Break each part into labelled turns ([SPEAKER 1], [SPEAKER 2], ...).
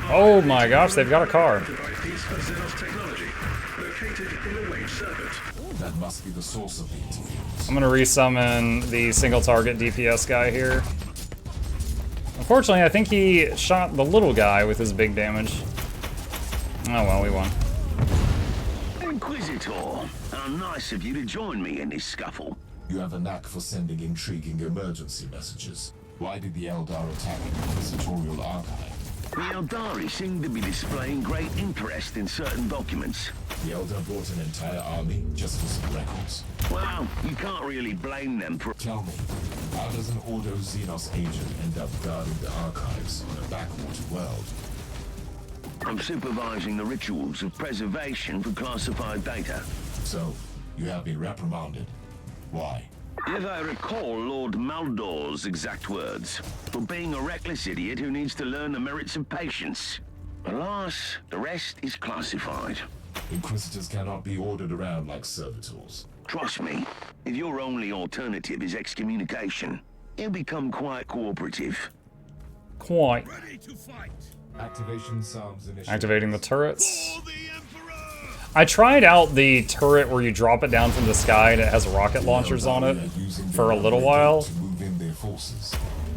[SPEAKER 1] Oh my gosh, they've got a car.
[SPEAKER 2] That must be the source of the interference.
[SPEAKER 1] I'm gonna resummon the single target DPS guy here. Unfortunately, I think he shot the little guy with his big damage. Oh well, we won.
[SPEAKER 3] Inquisitor, how nice of you to join me in this scuffle.
[SPEAKER 2] You have a knack for sending intriguing emergency messages. Why did the Eldar attack the Inquisitorial Archive?
[SPEAKER 3] The Eldari seem to be displaying great interest in certain documents.
[SPEAKER 2] The Eldar brought an entire army just for some records.
[SPEAKER 3] Well, you can't really blame them for...
[SPEAKER 2] Tell me, how does an Ordo Xenos agent end up guarding the archives in a backwater world?
[SPEAKER 3] I'm supervising the rituals of preservation for classified data.
[SPEAKER 2] So, you have been reprimanded. Why?
[SPEAKER 3] If I recall Lord Maldor's exact words, for being a reckless idiot who needs to learn the merits of patience. Alas, the rest is classified.
[SPEAKER 2] Inquisitors cannot be ordered around like servitors.
[SPEAKER 3] Trust me, if your only alternative is excommunication, he'll become quite cooperative.
[SPEAKER 1] Quite.
[SPEAKER 3] Ready to fight.
[SPEAKER 2] Activation sounds initial.
[SPEAKER 1] Activating the turrets. I tried out the turret where you drop it down from the sky and it has rocket launchers on it for a little while.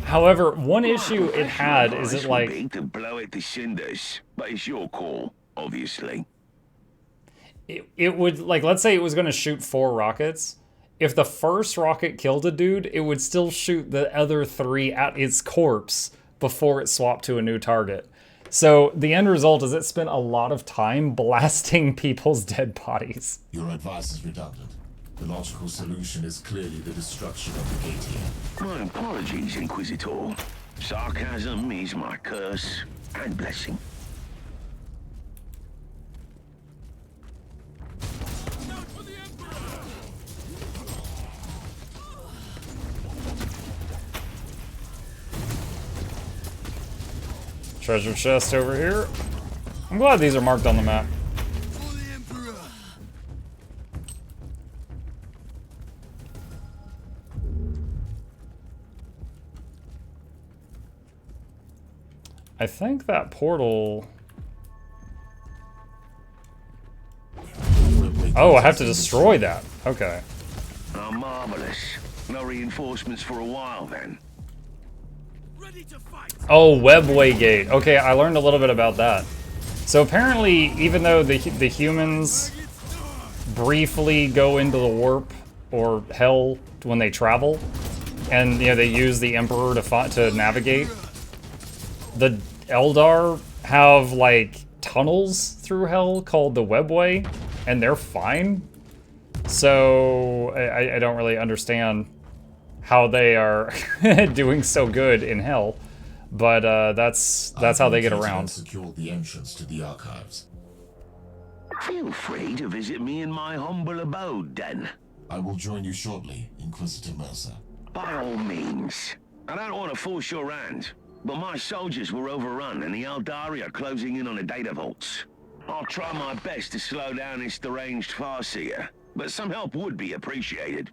[SPEAKER 1] However, one issue it had is it like...
[SPEAKER 3] to blow it to cinders, but it's your call, obviously.
[SPEAKER 1] It would, like, let's say it was going to shoot 4 rockets. If the first rocket killed a dude, it would still shoot the other 3 at its corpse before it swapped to a new target. So the end result is it spent a lot of time blasting people's dead bodies.
[SPEAKER 2] Your advice is redundant. The logical solution is clearly the destruction of the Gatekeeper.
[SPEAKER 3] My apologies, Inquisitor. Sarcasm is my curse and blessing.
[SPEAKER 1] Treasure chest over here. I'm glad these are marked on the map. I think that portal... Oh, I have to destroy that. Okay.
[SPEAKER 3] Oh, marvelous. No reinforcements for a while, then.
[SPEAKER 1] Oh, Webway Gate. Okay, I learned a little bit about that. So apparently, even though the humans briefly go into the warp or hell when they travel, and you know they use the Emperor to navigate, the Eldar have like tunnels through hell called the Webway, and they're fine. So I don't really understand how they are doing so good in hell. But that's how they get around.
[SPEAKER 2] Secure the entrance to the archives.
[SPEAKER 3] Feel free to visit me in my humble abode, then.
[SPEAKER 2] I will join you shortly, Inquisitor Mercer.
[SPEAKER 3] By all means. I don't want to force your hand, but my soldiers were overrun and the Eldari are closing in on the data vaults. I'll try my best to slow down this deranged Farseer, but some help would be appreciated.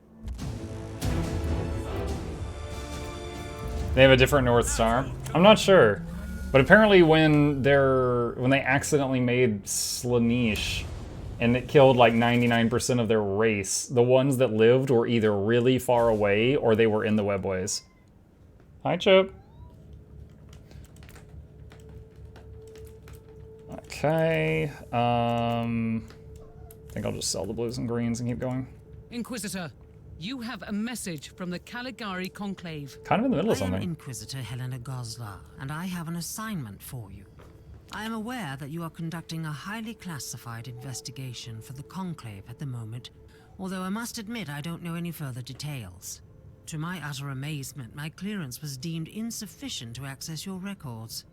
[SPEAKER 1] They have a different North Star? I'm not sure. But apparently when they accidentally made Slaanesh and it killed like 99% of their race, the ones that lived were either really far away or they were in the webways. Hi, Chip. Okay. I think I'll just sell the blues and greens and keep going.
[SPEAKER 4] Inquisitor, you have a message from the Caligari Conclave.
[SPEAKER 1] Kind of in the middle of
[SPEAKER 5] I am
[SPEAKER 1] something.
[SPEAKER 5] Inquisitor Helena Goslar, and I have an assignment for you. I am aware that you are conducting a highly classified investigation for the Conclave at the moment, although I must admit I don't know any further details. To my utter amazement, my clearance was deemed insufficient to access your records.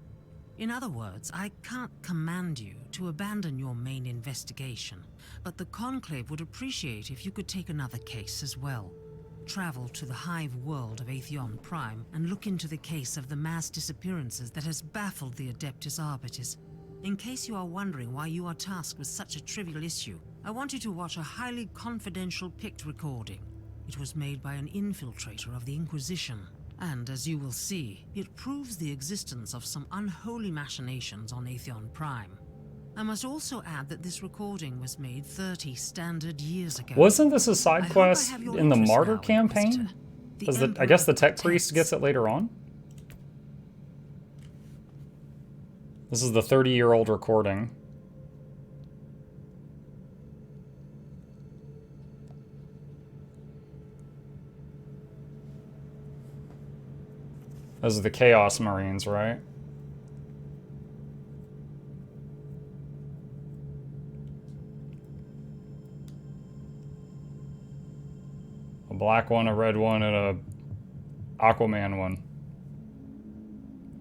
[SPEAKER 5] In other words, I can't command you to abandon your main investigation, but the Conclave would appreciate if you could take another case as well. Travel to the hive world of Atheon Prime and look into the case of the mass disappearances that has baffled the Adeptus Arbitis. In case you are wondering why you are tasked with such a trivial issue, I want you to watch a highly confidential picked recording. It was made by an infiltrator of the Inquisition. And as you will see, it proves the existence of some unholy machinations on Atheon Prime. I must also add that this recording was made 30 standard years ago.
[SPEAKER 1] Wasn't this a side
[SPEAKER 5] I hope I
[SPEAKER 1] quest
[SPEAKER 5] have your
[SPEAKER 1] in the
[SPEAKER 5] interest
[SPEAKER 1] Martyr
[SPEAKER 5] now,
[SPEAKER 1] campaign?
[SPEAKER 5] Inquisitor. The
[SPEAKER 1] Does I
[SPEAKER 5] Emperor
[SPEAKER 1] guess the tech priest
[SPEAKER 5] protects.
[SPEAKER 1] gets it later on? This is the 30-year-old recording. Those are the Chaos Marines, right? A black one, a red one, and a Aquaman one.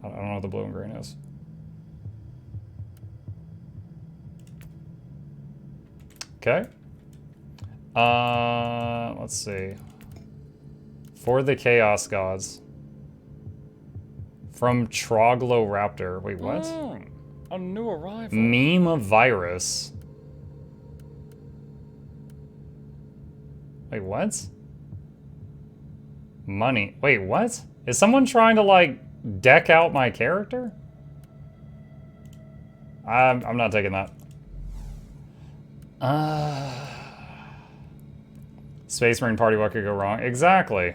[SPEAKER 1] I don't know what the blue and green is. Okay. Let's see. For the Chaos Gods. From Trogloraptor. Wait, what?
[SPEAKER 6] A new arrival.
[SPEAKER 1] Meme virus. Wait, what? Money. Wait, what? Is someone trying to, like, deck out my character? I'm not taking that. Space Marine Party, what could go wrong? Exactly.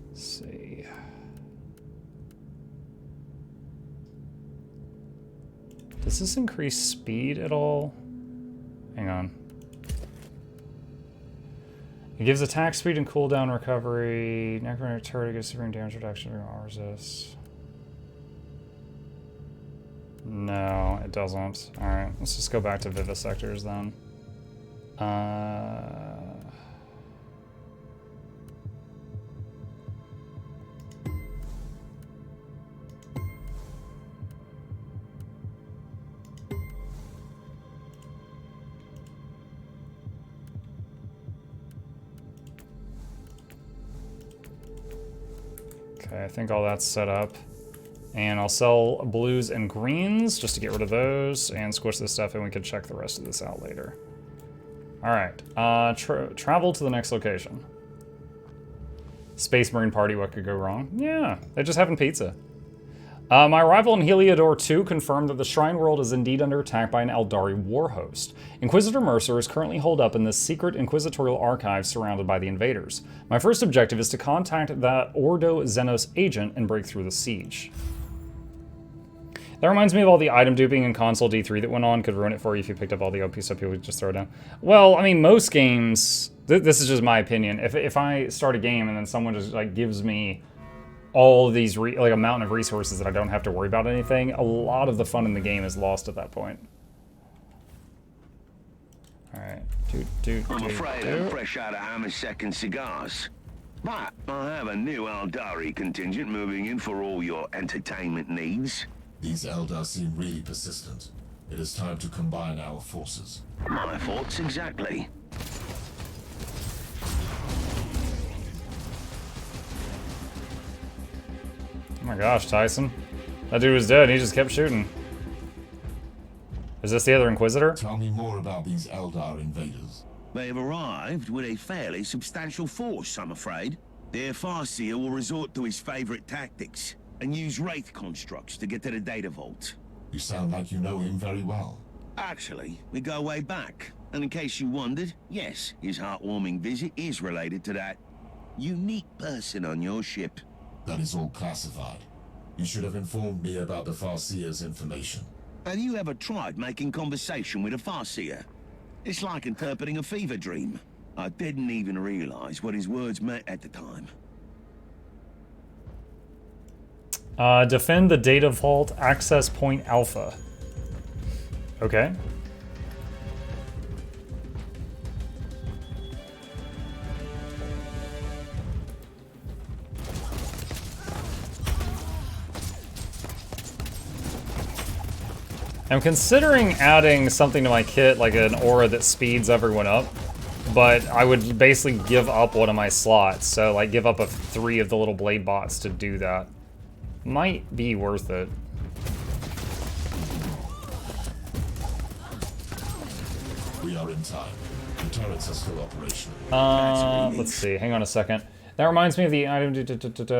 [SPEAKER 1] Let's see. Does this increase speed at all? Hang on. It gives attack speed and cooldown recovery. Necromantic turret gives supreme damage reduction during all resist. No, it doesn't. Alright, let's just go back to Vivisectors then. Okay, I think all that's set up. And I'll sell blues and greens just to get rid of those and squish this stuff, and we can check the rest of this out later. All right, travel to the next location. Space Marine Party, what could go wrong? Yeah, they're just having pizza. My arrival in Heliodor 2 confirmed that the Shrine World is indeed under attack by an Eldari war host. Inquisitor Mercer is currently holed up in the secret inquisitorial archive surrounded by the invaders. My first objective is to contact that Ordo Xenos agent and break through the siege. That reminds me of all the item duping in console D3 that went on. Could ruin it for you if you picked up all the OP stuff, people would just throw it down. Well, I mean, most games, this is just my opinion. If I start a game and then someone just like gives me all of these, like a mountain of resources that I don't have to worry about anything, a lot of the fun in the game is lost at that point. All right.
[SPEAKER 3] I'm afraid I'm fresh out of Hammer's second cigars. But I have a new Eldari contingent moving in for all your entertainment needs.
[SPEAKER 2] These Eldar seem really persistent. It is time to combine our forces.
[SPEAKER 3] My thoughts exactly.
[SPEAKER 1] Oh my gosh, Tyson. That dude was dead, he just kept shooting. Is this the other Inquisitor?
[SPEAKER 2] Tell me more about these Eldar invaders.
[SPEAKER 3] They have arrived with a fairly substantial force, I'm afraid. Their Farseer will resort to his favorite tactics and use Wraith constructs to get to the data vault.
[SPEAKER 2] You sound like you know him very well.
[SPEAKER 3] Actually, we go way back. And in case you wondered, yes, his heartwarming visit is related to that unique person on your ship.
[SPEAKER 2] That is all classified. You should have informed me about the Farseer's information.
[SPEAKER 3] Have you ever tried making conversation with a Farseer? It's like interpreting a fever dream. I didn't even realize what his words meant at the time.
[SPEAKER 1] Defend the data vault access point alpha. Okay. I'm considering adding something to my kit, like an aura that speeds everyone up, but I would basically give up one of my slots, so like give up 3 of the little blade bots to do that. Might be worth it.
[SPEAKER 2] We are in time. The turrets are still operational.
[SPEAKER 1] Let's see. Hang on a second. That reminds me of the item.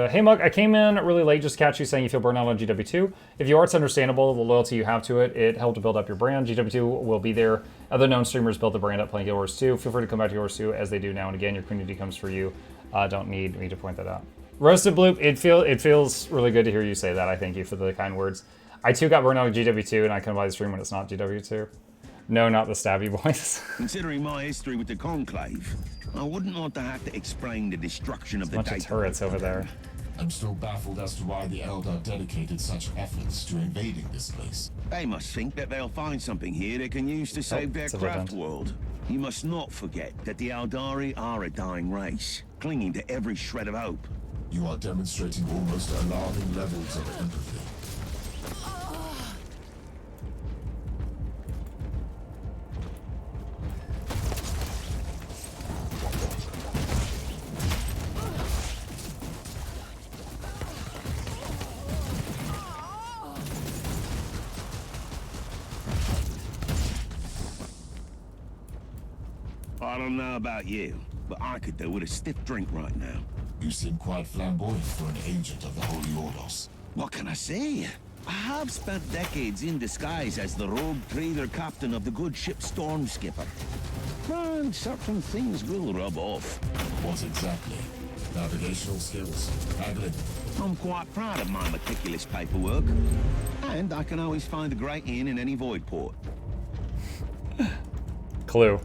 [SPEAKER 1] Hey, Mug, I came in really late just to catch you saying you feel burned out on GW2. If you are, it's understandable. The loyalty you have to it, it helped to build up your brand. GW2 will be there. Other known streamers built the brand up playing Guild Wars 2. Feel free to come back to Guild Wars 2 as they do now and again. Your community comes for you. Don't need me to point that out. Roasted Bloop, it feels really good to hear you say that. I thank you for the kind words. I too got burned out with GW2, and I come by the stream when it's not GW2. No, not the stabby boys.
[SPEAKER 3] Considering my history with the Conclave, I wouldn't want to have to explain the destruction of the
[SPEAKER 1] Bunch of
[SPEAKER 3] data
[SPEAKER 1] turrets over there.
[SPEAKER 2] I'm still baffled as to why the Eldar dedicated such efforts to invading this place.
[SPEAKER 3] They must think that they'll find something here they can use to save their
[SPEAKER 1] it's a
[SPEAKER 3] craft
[SPEAKER 1] event.
[SPEAKER 3] world. You must not forget that the Eldari are a dying race, clinging to every shred of hope.
[SPEAKER 2] You are demonstrating almost alarming levels of empathy.
[SPEAKER 3] I don't know about you, but I could do with a stiff drink right now.
[SPEAKER 2] You seem quite flamboyant for an agent of the Holy Ordos.
[SPEAKER 3] What can I say? I have spent decades in disguise as the rogue trader captain of the good ship Storm Skipper. And certain things will rub off.
[SPEAKER 2] What exactly? Navigational skills? Haggling?
[SPEAKER 3] I'm quite proud of my meticulous paperwork. And I can always find a great inn in any void port.
[SPEAKER 1] Clue.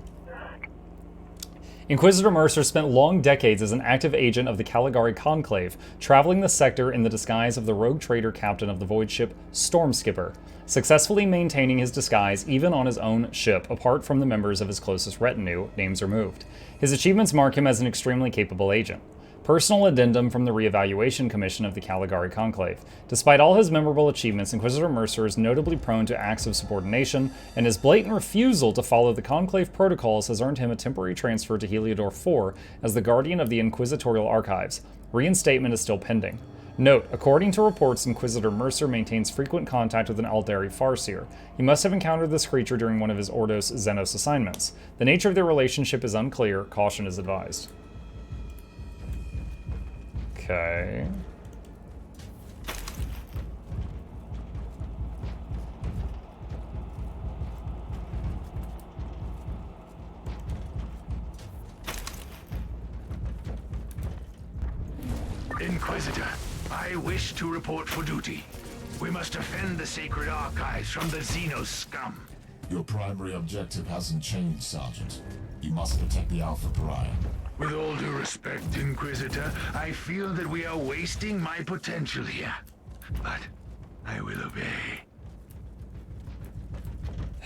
[SPEAKER 1] Inquisitor Mercer spent long decades as an active agent of the Caligari Conclave, traveling the sector in the disguise of the rogue trader captain of the void ship Storm Skipper, successfully maintaining his disguise even on his own ship, apart from the members of his closest retinue, names removed. His achievements mark him as an extremely capable agent. Personal addendum from the Reevaluation Commission of the Caligari Conclave. Despite all his memorable achievements, Inquisitor Mercer is notably prone to acts of subordination, and his blatant refusal to follow the Conclave protocols has earned him a temporary transfer to Heliodor 4 as the guardian of the Inquisitorial Archives. Reinstatement is still pending. Note, according to reports, Inquisitor Mercer maintains frequent contact with an Aldari Farseer. He must have encountered this creature during one of his Ordos Xenos assignments. The nature of their relationship is unclear. Caution is advised. Okay.
[SPEAKER 7] Inquisitor, I wish to report for duty. We must defend the sacred archives from the Xenos scum.
[SPEAKER 2] Your primary objective hasn't changed, Sergeant. You must protect the Alpha Pariah.
[SPEAKER 7] With all due respect, Inquisitor, I feel that we are wasting my potential here. But I will obey.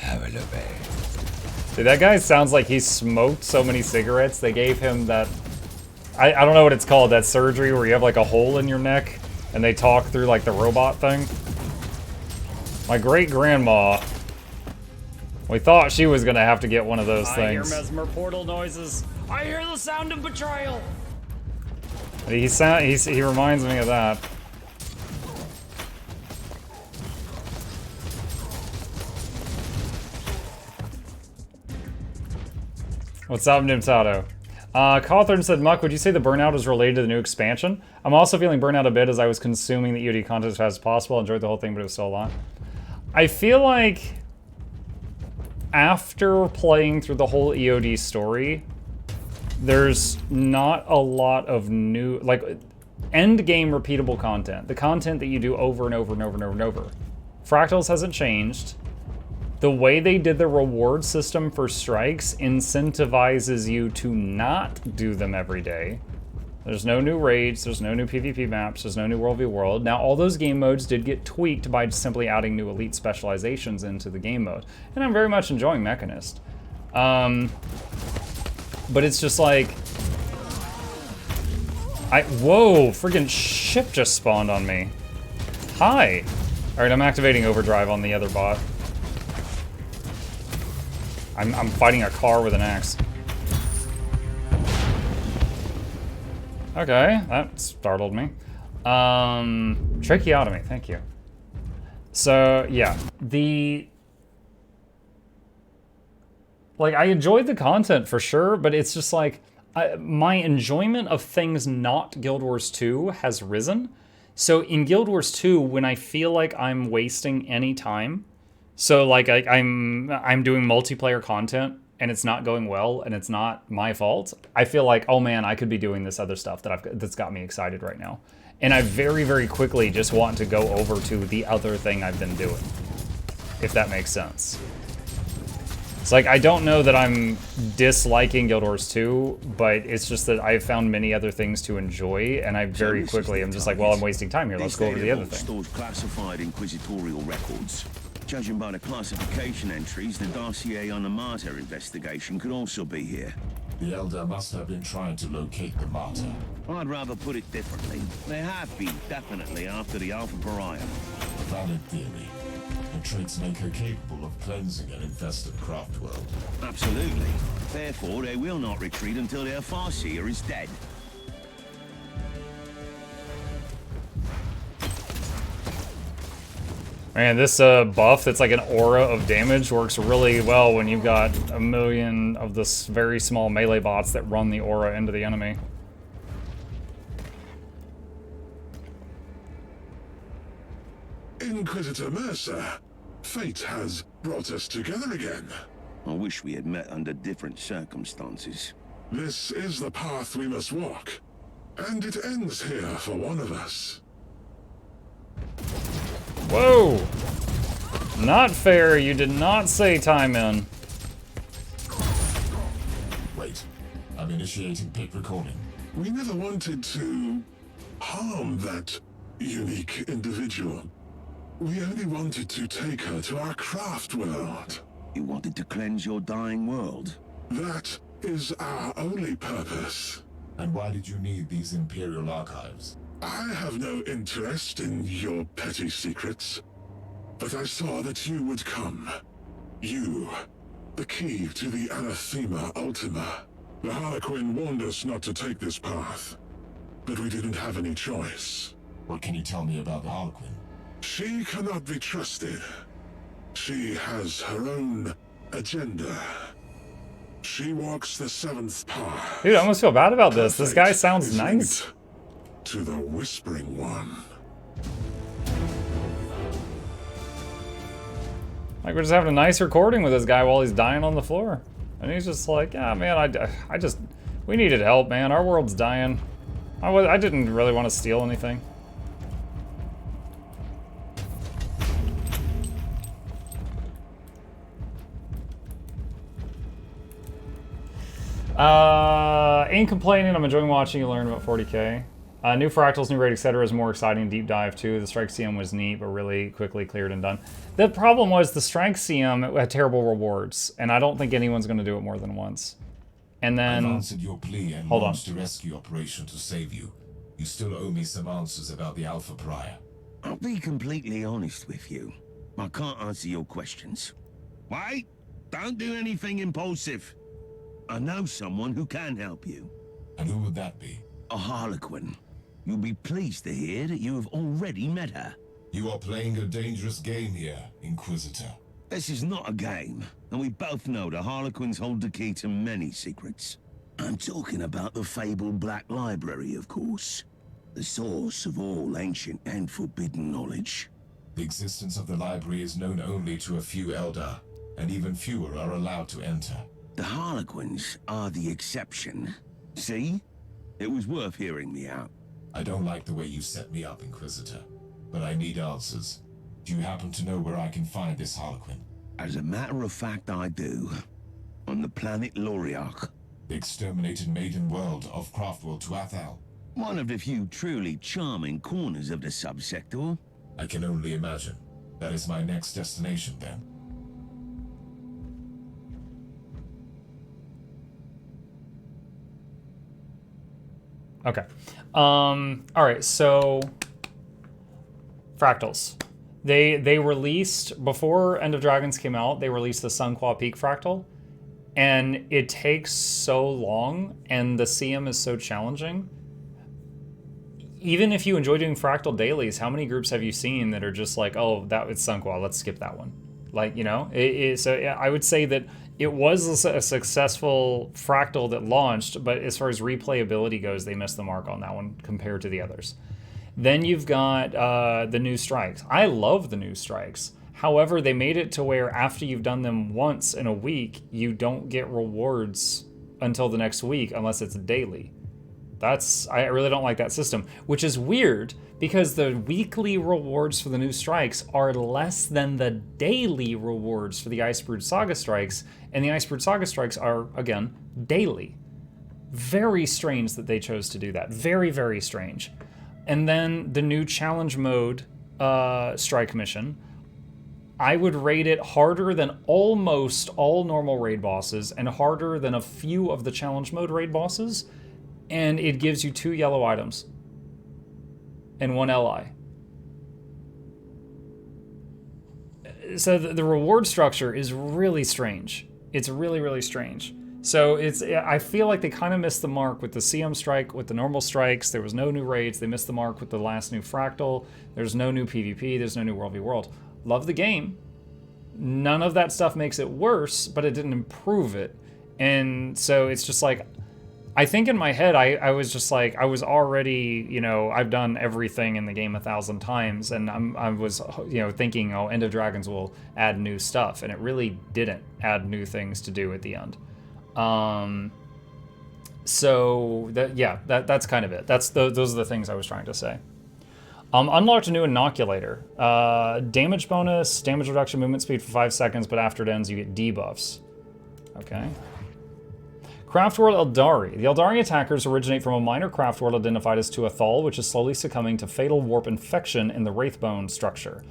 [SPEAKER 1] I will obey. Dude, that guy sounds like he smoked so many cigarettes, they gave him that... I don't know what it's called, that surgery where you have like a hole in your neck and they talk through like the robot thing. My great-grandma, we thought she was gonna have to get one of those things.
[SPEAKER 6] I hear mesmer portal noises. I hear the sound of betrayal.
[SPEAKER 1] He reminds me of that. What's up, Nimtato? Cawthorne said, Muck, would you say the burnout is related to the new expansion? I'm also feeling burnout a bit as I was consuming the EOD content as fast as possible. Enjoyed the whole thing, but it was still a lot. I feel like after playing through the whole EOD story, there's not a lot of new, like, end game repeatable content. The content that you do over and over and over and over and over. Fractals hasn't changed. The way they did the reward system for strikes incentivizes you to not do them every day. There's no new raids, there's no new PvP maps, there's no new worldview world. Now, all those game modes did get tweaked by simply adding new elite specializations into the game mode. And I'm very much enjoying Mechanist. But it's just like... Whoa, friggin' ship just spawned on me. Hi. Alright, I'm activating overdrive on the other bot. I'm fighting a car with an axe. Okay, that startled me. Tracheotomy, thank you. So, yeah. Like, I enjoyed the content for sure, but it's just like, my enjoyment of things not Guild Wars 2 has risen. So in Guild Wars 2, when I feel like I'm wasting any time, so like I'm doing multiplayer content and it's not going well and it's not my fault, I feel like, oh man, I could be doing this other stuff that's got me excited right now. And I very, very quickly just want to go over to the other thing I've been doing, if that makes sense. It's like, I don't know that I'm disliking Guild Wars 2, but it's just that I've found many other things to enjoy, and I very quickly am just like, well, I'm wasting time here. Let's go over to the other thing.
[SPEAKER 3] Stores classified inquisitorial records. Judging by the classification entries, the dossier on the Martyr investigation could also be here.
[SPEAKER 2] The Elder must have been trying to locate the Martyr.
[SPEAKER 3] I'd rather put it differently. They have been, definitely, after the Alpha Pariah.
[SPEAKER 2] Valid theory. Her traits make her capable of cleansing an infested craft world.
[SPEAKER 3] Absolutely. Therefore, they will not retreat until their Farseer is dead.
[SPEAKER 1] Man, this buff that's like an aura of damage works really well when you've got a million of this very small melee bots that run the aura into the enemy.
[SPEAKER 8] Inquisitor Mercer, fate has brought us together again.
[SPEAKER 3] I wish we had met under different circumstances.
[SPEAKER 8] This is the path we must walk, and it ends here for one of us.
[SPEAKER 1] Whoa! Not fair, you did not say time in.
[SPEAKER 2] Wait, I'm initiating pick recording.
[SPEAKER 8] We never wanted to harm that unique individual. We only wanted to take her to our craft world.
[SPEAKER 3] You wanted to cleanse your dying world?
[SPEAKER 8] That is our only purpose.
[SPEAKER 2] And why did you need these Imperial archives?
[SPEAKER 8] I have no interest in your petty secrets, but I saw that you would come. You, the key to the Anathema Ultima. The Harlequin warned us not to take this path, but we didn't have any choice.
[SPEAKER 2] What can you tell me about the Harlequin?
[SPEAKER 8] She cannot be trusted. She has her own agenda. She walks the seventh path.
[SPEAKER 1] Dude, I almost feel bad about this. This guy sounds nice.
[SPEAKER 8] To the Whispering One.
[SPEAKER 1] Like, we're just having a nice recording with this guy while he's dying on the floor. And he's just like, yeah, man, we needed help, man. Our world's dying. I didn't really want to steal anything. Ain't complaining. I'm enjoying watching you learn about 40k. New fractals, new raid, etc. is more exciting. Deep dive too. The strike CM was neat, but really quickly cleared and done. The problem was the strike CM had terrible rewards, and I don't think anyone's going to do it more than once. And then
[SPEAKER 2] I've answered your plea and launched a rescue operation to save you. You still owe me some answers about the Alpha Pariah.
[SPEAKER 3] I'll be completely honest with you. I can't answer your questions. Wait! Don't do anything impulsive. I know someone who can help you.
[SPEAKER 2] And who would that be?
[SPEAKER 3] A Harlequin. You'll be pleased to hear that you have already met her.
[SPEAKER 2] You are playing a dangerous game here, Inquisitor.
[SPEAKER 3] This is not a game, and we both know the Harlequins hold the key to many secrets. I'm talking about the fabled Black Library, of course. The source of all ancient and forbidden knowledge.
[SPEAKER 2] The existence of the library is known only to a few Eldar, and even fewer are allowed to enter.
[SPEAKER 3] The Harlequins are the exception. See? It was worth hearing me out.
[SPEAKER 2] I don't like the way you set me up, Inquisitor, but I need answers. Do you happen to know where I can find this Harlequin?
[SPEAKER 3] As a matter of fact, I do. On the planet Loriarch.
[SPEAKER 2] The exterminated maiden world of Craftworld to Athal.
[SPEAKER 3] One of the few truly charming corners of the subsector.
[SPEAKER 2] I can only imagine. That is my next destination, then.
[SPEAKER 1] Okay. All right, so fractals. They released, before End of Dragons came out, they released the Sunqua Peak fractal, and it takes so long, and the CM is so challenging. Even if you enjoy doing fractal dailies, how many groups have you seen that are just like, oh, that it's Sunqua, let's skip that one? Like, you know, so I would say that it was a successful Fractal that launched, but as far as replayability goes, they missed the mark on that one compared to the others. Then you've got the new strikes. I love the new strikes. However, they made it to where after you've done them once in a week, you don't get rewards until the next week unless it's daily. I really don't like that system, which is weird because the weekly rewards for the new strikes are less than the daily rewards for the Icebrood Saga strikes, and the Icebrood Saga strikes are, again, daily. Very strange that they chose to do that. Very, very strange. And then the new challenge mode strike mission, I would rate it harder than almost all normal raid bosses and harder than a few of the challenge mode raid bosses, and it gives you 2 yellow items and 1 LI. So the reward structure is really strange. It's really, really strange. So I feel like they kind of missed the mark with the CM strike, with the normal strikes. There was no new raids. They missed the mark with the last new Fractal. There's no new PvP. There's no new World v World. Love the game. None of that stuff makes it worse, but it didn't improve it. And so it's just like, I think in my head, I was just like, I was already, you know, I've done everything in the game 1,000 times, and I was, you know, thinking, oh, End of Dragons will add new stuff, and it really didn't add new things to do at the end. So that's kind of it. Those are the things I was trying to say. Unlocked a new inoculator. Damage bonus, damage reduction, movement speed for 5 seconds, but after it ends, you get debuffs. Okay. Craft World Eldari. The Eldari attackers originate from a minor craft world identified as Tuathal, which is slowly succumbing to fatal warp infection in the Wraithbone structure.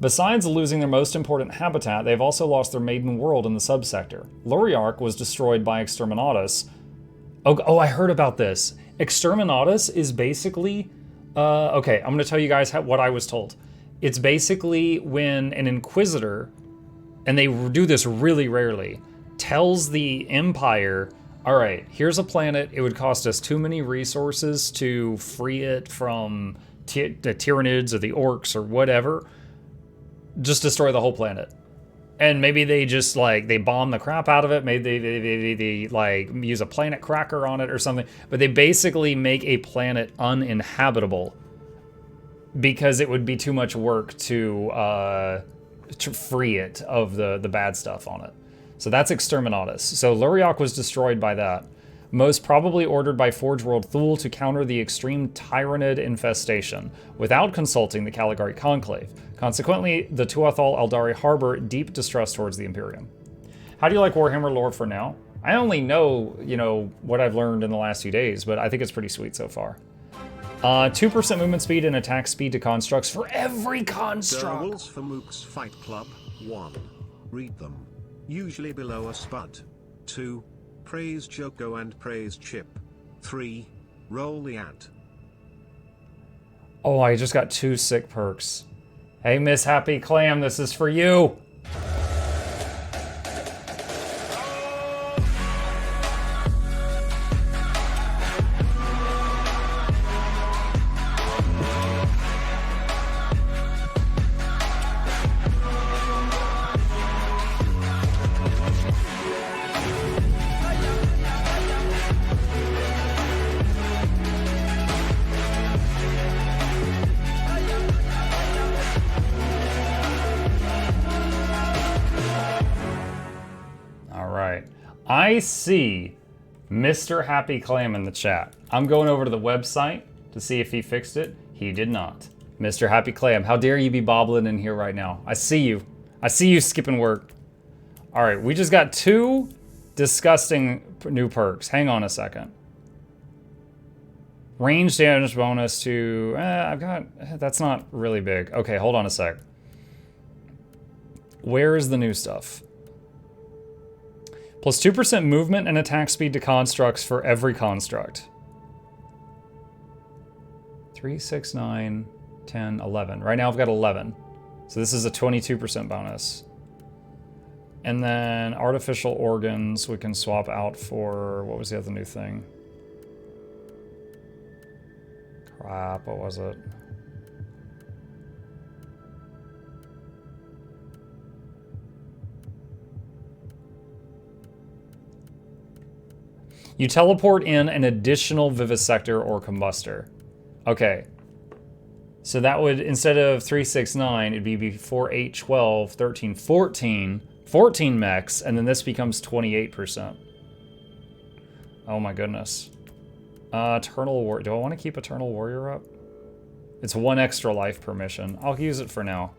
[SPEAKER 1] Besides losing their most important habitat, they've also lost their maiden world in the subsector. Luriark was destroyed by Exterminatus. Oh, I heard about this. Exterminatus is basically... okay, I'm going to tell you guys what I was told. It's basically when an Inquisitor, and they do this really rarely, tells the Empire, all right, here's a planet, it would cost us too many resources to free it from the Tyranids or the Orcs or whatever, just destroy the whole planet. And maybe they just, like, they bomb the crap out of it, maybe they like, use a planet cracker on it or something, but they basically make a planet uninhabitable because it would be too much work to free it of the bad stuff on it. So that's Exterminatus. So Luriark was destroyed by that. Most probably ordered by Forge World Thule to counter the extreme Tyranid infestation, without consulting the Caligari Conclave. Consequently, the Tuathal Eldari harbor deep distrust towards the Imperium. How do you like Warhammer lore for now? I only know, you know, what I've learned in the last few days, but I think it's pretty sweet so far. 2% movement speed and attack speed to constructs for every construct!
[SPEAKER 9] Rules for Mook's Fight Club. 1. Read them. Usually below a spud. 2. Praise Joko and praise Chip. 3. Roll the ad.
[SPEAKER 1] Oh, I just got 2 sick perks. Hey, Miss Happy Clam, this is for you! I see Mr. Happy Clam in the chat. I'm going over to the website to see if he fixed it. He did not. Mr. Happy Clam, how dare you be bobbling in here right now? I see you. I see you skipping work. All right, we just got 2 disgusting new perks. Hang on a second. Range damage bonus to... I've got... That's not really big. Okay, hold on a sec. Where is the new stuff? Plus 2% movement and attack speed to constructs for every construct. 3, 6, 9, 10, 11. Right now I've got 11. So this is a 22% bonus. And then artificial organs we can swap out for... What was the other new thing? Crap, what was it? You teleport in an additional vivisector or combustor. Okay. So that would, instead of 369, it'd be 4, 8, 12, 13, 14. 14 mechs, and then this becomes 28%. Oh my goodness. Eternal War. Do I want to keep Eternal Warrior up? It's 1 extra life per mission. I'll use it for now.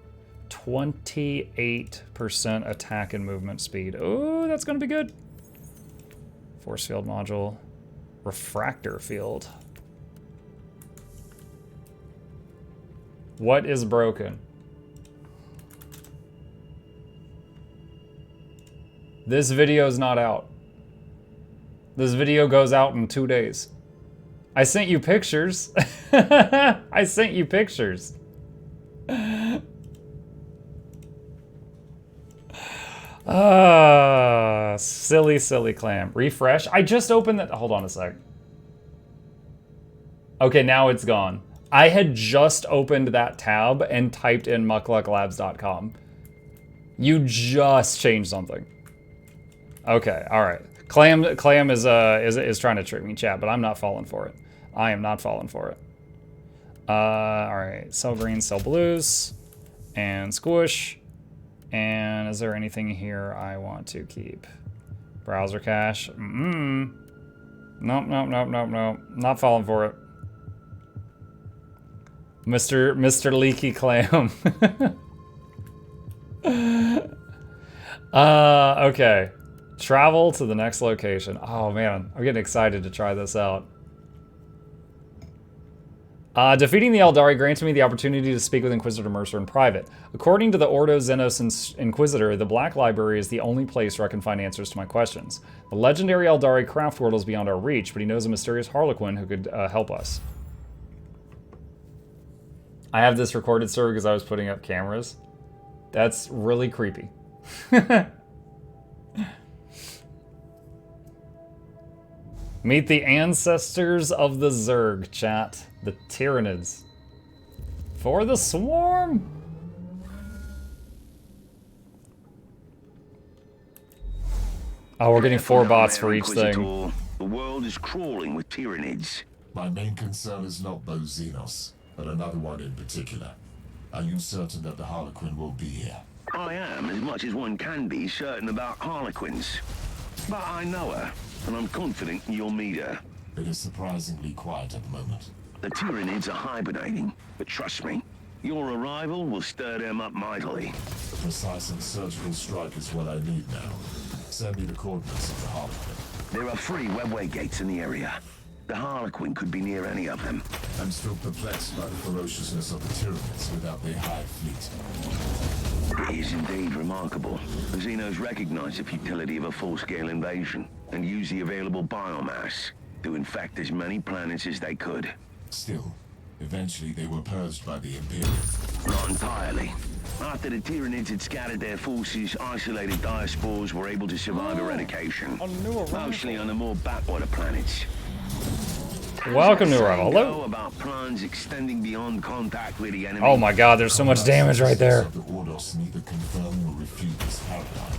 [SPEAKER 1] 28% attack and movement speed. Oh, that's going to be good. Force field module. Refractor field. What is broken? This video is not out. This video goes out in 2 days. I sent you pictures. I sent you pictures. Silly, silly clam. Refresh. I just opened that. Hold on a sec. Okay, now it's gone. I had just opened that tab and typed in mukluklabs.com. You just changed something. Okay, all right. Clam is trying to trick me, chat, but I'm not falling for it. I am not falling for it. All right. Sell greens, sell blues, and squish. And is there anything here I want to keep? Browser cache. Nope, nope, nope, nope, nope. Not falling for it. Mr. Leaky Clam. Okay. Travel to the next location. Oh man, I'm getting excited to try this out. Defeating the Eldari grants me the opportunity to speak with Inquisitor Mercer in private. According to the Ordo Xenos Inquisitor, the Black Library is the only place where I can find answers to my questions. The legendary Eldari craft world is beyond our reach, but he knows a mysterious Harlequin who could help us. I have this recorded, sir, because I was putting up cameras. That's really creepy. Meet the ancestors of the Zerg, chat. The Tyranids. For the swarm! Oh, we're getting 4 bots for each thing.
[SPEAKER 3] The world is crawling with Tyranids.
[SPEAKER 2] My main concern is not those Xenos, but another one in particular. Are you certain that the Harlequin will be here?
[SPEAKER 3] I am, as much as one can be, certain about Harlequins. But I know her, and I'm confident you'll meet her.
[SPEAKER 2] It is surprisingly quiet at the moment.
[SPEAKER 3] The Tyranids are hibernating, but trust me, your arrival will stir them up mightily.
[SPEAKER 2] A precise and surgical strike is what I need now. Send me the coordinates of the Harlequin.
[SPEAKER 3] There are 3 webway gates in the area. The Harlequin could be near any of them.
[SPEAKER 2] I'm still perplexed by the ferociousness of the Tyranids without their hive fleet.
[SPEAKER 3] It is indeed remarkable. The Xenos recognize the futility of a full-scale invasion and use the available biomass to infect as many planets as they could.
[SPEAKER 2] Still, eventually they were purged by the Imperium.
[SPEAKER 3] Not entirely. After the Tyranids had scattered their forces, isolated diaspores were able to survive eradication. Mostly on the more backwater planets.
[SPEAKER 1] Welcome to Arrival. Hello.
[SPEAKER 3] About plans extending beyond contact with the enemy.
[SPEAKER 1] Oh my god, there's so much damage right there.
[SPEAKER 2] The Ordos neither confirm or refute this paradigm.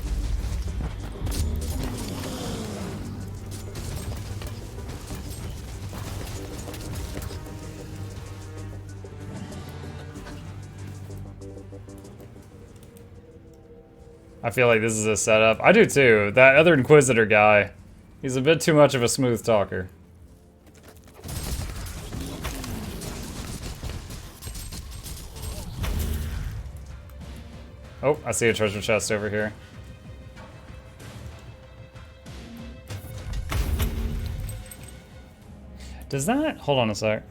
[SPEAKER 1] I feel like this is a setup. I do too. That other Inquisitor guy, he's a bit too much of a smooth talker. Oh, I see a treasure chest over here. Does that... Hold on a sec.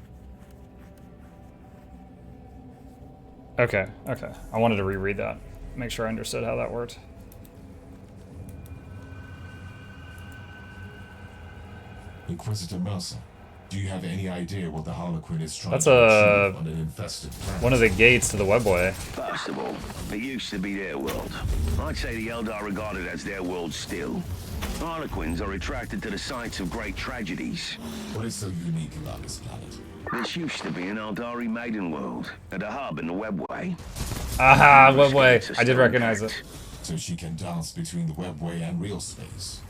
[SPEAKER 1] Okay, okay. I wanted to reread that. Make sure I understood how that worked.
[SPEAKER 2] Inquisitor Mercer, do you have any idea what the Harlequin is trying
[SPEAKER 1] That's
[SPEAKER 2] to achieve on an infested planet?
[SPEAKER 1] One of the gates to the webway.
[SPEAKER 3] First of all, it used to be their world. I'd say the Eldar regard it as their world still. Harlequins are attracted to the sites of great tragedies.
[SPEAKER 2] What is so unique about this planet?
[SPEAKER 3] This used to be an Eldari maiden world, at a hub in the webway.
[SPEAKER 1] Aha, webway. I did recognize it.
[SPEAKER 2] So she can dance between the webway and real space.